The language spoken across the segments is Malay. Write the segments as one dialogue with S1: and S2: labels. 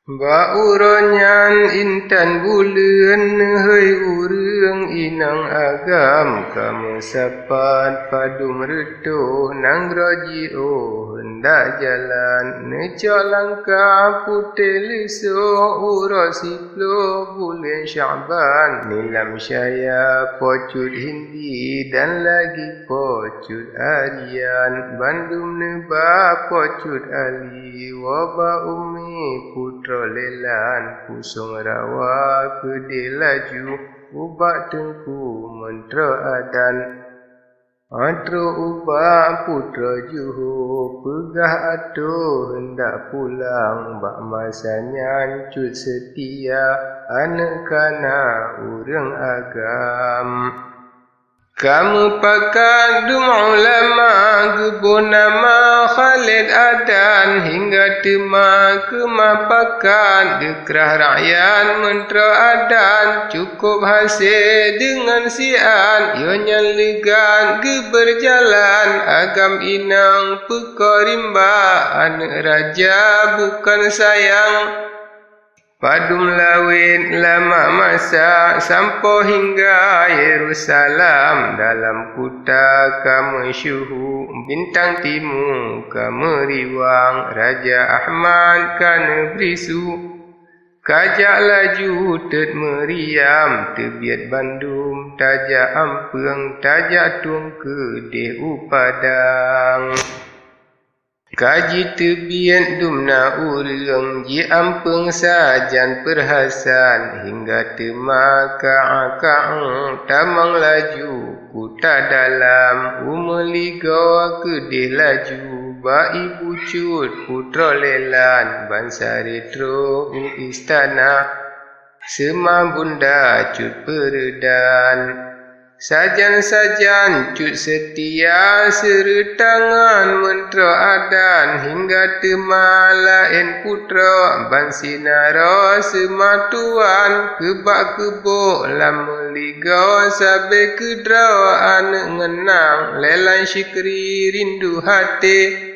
S1: Bauronyan intan bulan hei urang inang agam kamu sapat padum reto nang rajio hendak jalan necak langkah putih liso urasiplo bulan Syaban nilam syaya pocut Hindi dan lagi pocut Aryan Bandung neba pocut Ali waba umi putra lelan pusung rawa kedai laju ubak tengku mentra adan Atro ubak putra juhu pegah ato hendak pulang bak masanya cut setia anak kana urang agam kamu pakat dum ulama gebun nama Khalid Adan hingga tema kemapakan dekrah rakyat mentra adan cukup hasil dengan sian ionya legan berjalan agam inang pekorimba anak raja bukan sayang Padum lawin lama masa sampo hingga Yerusalem dalam kuta kamu syuhu bintang timu kamu riwang Raja Ahmad kana berisu kajak laju tet meriam tebiat Bandung tajak ampeng tajak tung ke deh upadang Kaji tebian dumna urang ji ampeng sajan perhasan hingga tema ka'ang tamang laju kuta dalam umeligo kedih laju ba ibu cut putra lelan bangsa retro istana sema bunda cut peredan Sajan-sajan cut setia seretangan mentra adan hingga temalain putra bansinaro sematuan kebak kebuk lama liga sabe kedraw anak ngenang lelan syikri rindu hati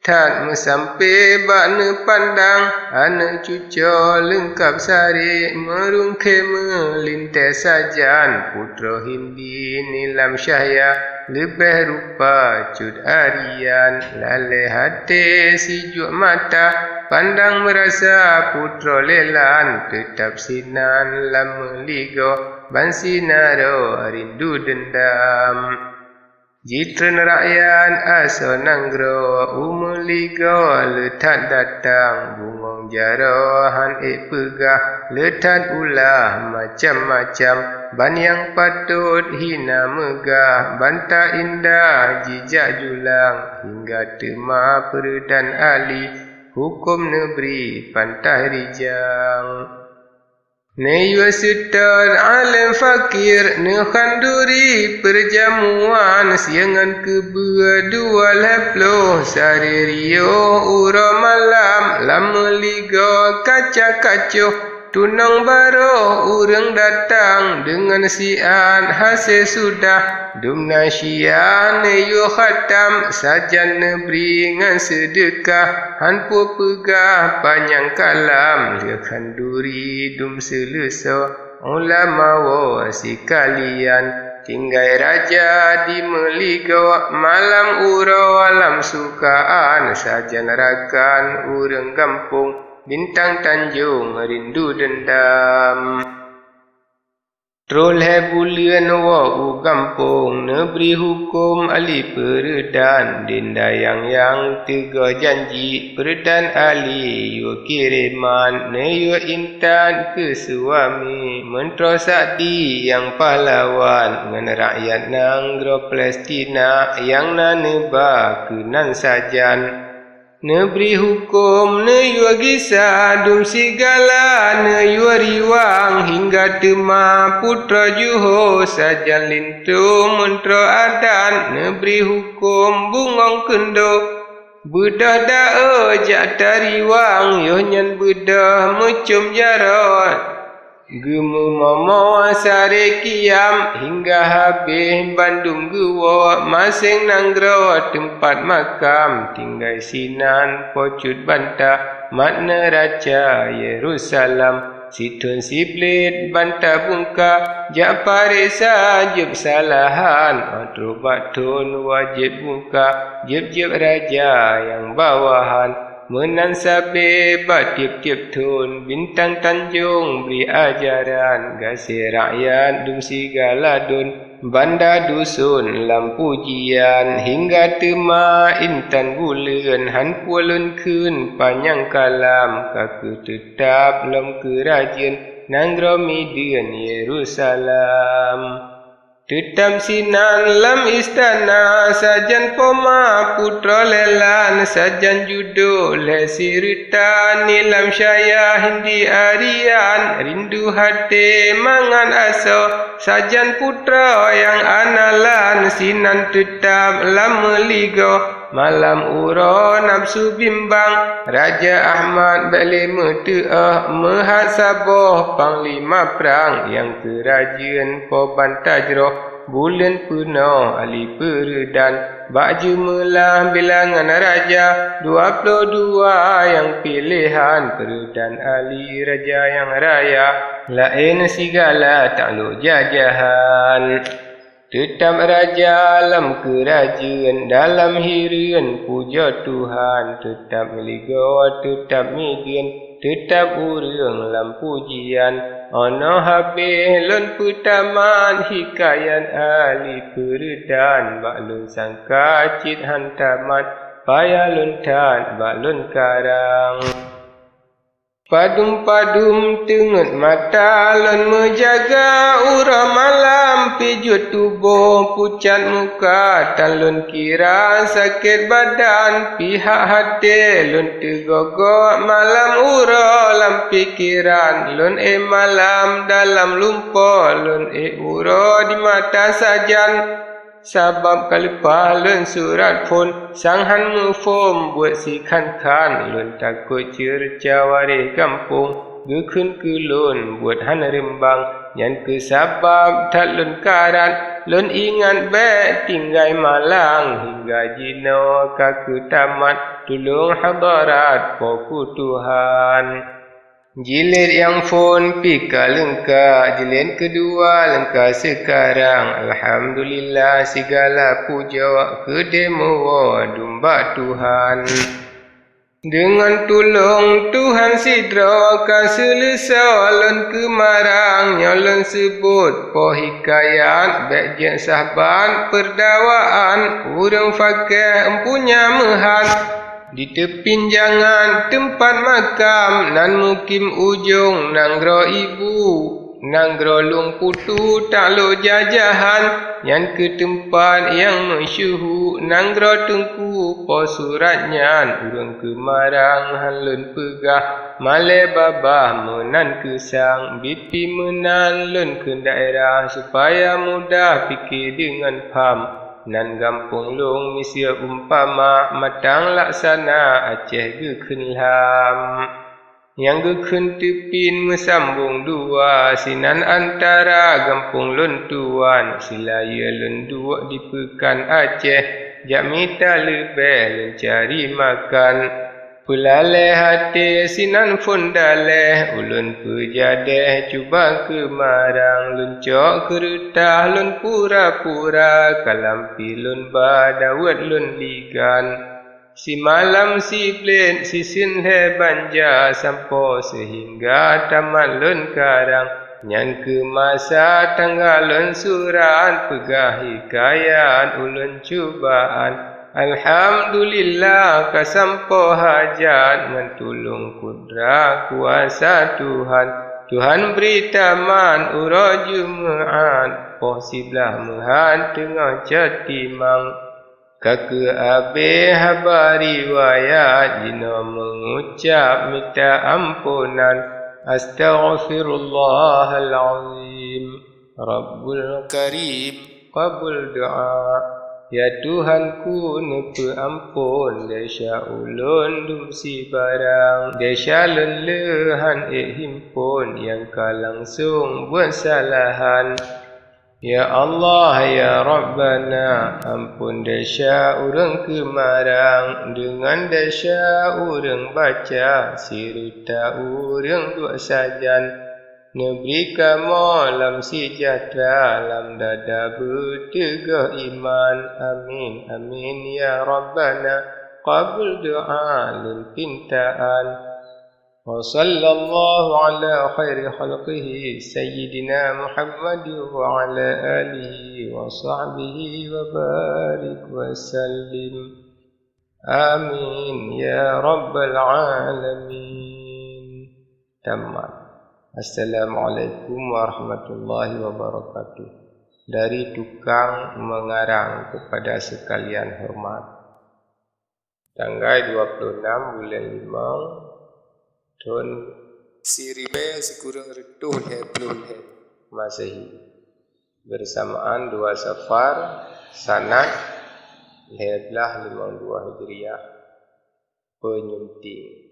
S1: tak mesampai bak pandang anak cucu lengkap sari merungkai melintas sajan putra Hindi nilam syahya lebih rupa cut Aryan lalai hati sijuk mata pandang merasa putra lelan tetap sinan lama ligo bansinaro rindu dendam Jitren rakyat aso nanggro umuligo letat datang bungong jaro han pegah letat ulah macam-macam ban yang patut hina megah banta indah jijak julang hingga tema peredan ali hukum negeri pantai rijang Ne yuasitan alim fakir ne khanduri perjamuan siangan kedua dua leplo sari rio ura malam lama liga kaca kacuh tunang baro urang datang dengan sian hasil sudah dumna syian yu khatam sajan nebri ngan sedekah hanpu pegah panjang kalam lekhan duri dum selesa ulama wa sikalian tinggai raja di meligo malam ura alam sukaan sajan rakan urang kampung bintang Tanjung rindu dendam Troleh bulian wa u kampung negeri hukum ali peredan dinda yang tiga janji peredan ali yu kiriman ne yu intan ke suami mentro sakti yang pahlawan ngan rakyat nanggro Palestina yang naneba kenan sajan Negeri hukum ne yua gisa dum sigala ne yua riwang hingga tema putra juho sajan lintu mentra adan negeri hukum bungong kendo bedah dae jak tariwang yohnyan bedah mecum jarot Gemu momo sare kiam hingga habis Bandung gua masing nanggro tempat makam tinggal sinan pocut bantah makna raja Yerusalem. Situn siblit bantah bungka, Ja'far sajib salahan, Utbah tun wajib bungka, jib-jib raja yang bawahan. Menan sabe tiap-tiap tun, bintang tanjung beri ajaran, Gasih rakyat dum segala dun, Banda dusun lampu jian, Hingga tema intan bulan, Han pualun kun panjang kalam, Kaku tetap lam kerajaan, Nanggro midun Yerusalem. Tetap sinan lam istana, Sajan poma putra lelan, Sajan judul sirita, Nilam syaya hindi arian, Rindu hati mangan aso, Sajan putra yang analan, Sinan tetap lam meligo, Malam uro nafsu bimbang, Raja Ahmad balik meteah, Mehat saboh panglima perang, Yang kerajaan Poban Tajroh, Bulan penuh ahli peredan, Baju melah bilangan raja, 22 yang pilihan, Peredan ahli raja yang raya, Lain segala takluk jajahan. Tetap raja alam kerajaan, Dalam hirian puja Tuhan, Tetap meligo, tetap midin, Tetap urang lam pujian, Ono habis lon putaman, Hikayat ahli peredan, Baklun sangka cit hantaman, Payah luntan baklun karang. Padum-padum tengut mata, Lon menjaga ura malam, Pijut tubuh pucat muka, Tan lon kira sakit badan, Pihak hati lon tergogok, Malam ura lam pikiran, Lon malam dalam lumpur, Lon ura di mata sajan, Sabab kalipah lun surat pun, Sanghan mufum buat si kan-kan, Lun takut cerca waris kampung, Gekun ke lun buat han rembang, Yang ke sabab tak lun karat, Lun ingat baik tinggai malang, Hingga jino kaku tamat, Tulung hadarat poku Tuhan. Jilid yang pun pika lengkap, Jilid kedua lengkap sekarang. Alhamdulillah segala puja kedemu domba Tuhan. Dengan tolong Tuhan sidra selesa lon kemarang, Nyolon sebut po hikayat baik sahabat perdawaan, Urang fakir empunya mehan, Di tepin jangan tempat makam, Nan mukim ujung nanggro ibu, Nanggro lung putu taklo jajahan, Yang ke tempat yang mensyuhu, Nanggro tengku po suratnya, Urang kemarang halun pegah, Male babah menan kesang, Bipi menan lun ke daerah, Supaya mudah fikir dengan faham, Nan gampung long misia umpama, Matang laksana Aceh gekun lam. Yang gekun tepin mesambung dua, Sinan antara gampung lon tuan, Silaya lon dua di pekan Aceh, Jak minta lebih lon cari makan. Pelaleh hati sinan pun daleh, Ulun pejadeh cuba kemarang, Luncok keretah lun pura-pura, Kalampi lun badawat lun ligan. Si malam si plen si sinhe banja, Sampo sehingga tamat lun karang, Nyan ke masa tanggal lun suran, Pegah hikayat ulun cubaan. Alhamdulillah kasampo hajat, Mentulung kudra kuasa Tuhan, Tuhan beri taman ura Jumaat, Poh siblah mehan tengah jatimang, Kake abe habari riwayat, Jina mengucap minta ampunan, Astaghfirullahalazim, Rabbul Karim qabul doa. Ya Tuhanku nepe ampun, Desya ulun dumsi barang, Desya lelehan himpun, Yang kau langsung buat salahan. Ya Allah, ya Rabbana, ampun dasya urang kemarang, dengan dasya urang baca, sirta urang dua sajan. Neberi malam sejahtera, lam dada bertegah iman. Amin, amin ya Rabbana, qabul doa lil pintaan. وصلى الله على خير خلقه سيدنا محمد وعلى آله وصحبه وبارك وسلم آمين يا رب العالمين. Tamat. Assalamualaikum warahmatullahi wabarakatuh. Dari tukang mengarang kepada sekalian hormat. Tanggal 26 bulan 5 tahun 1440 Masehi, bersamaan 2 Safar sanad 1452 Hijriah, penyunting.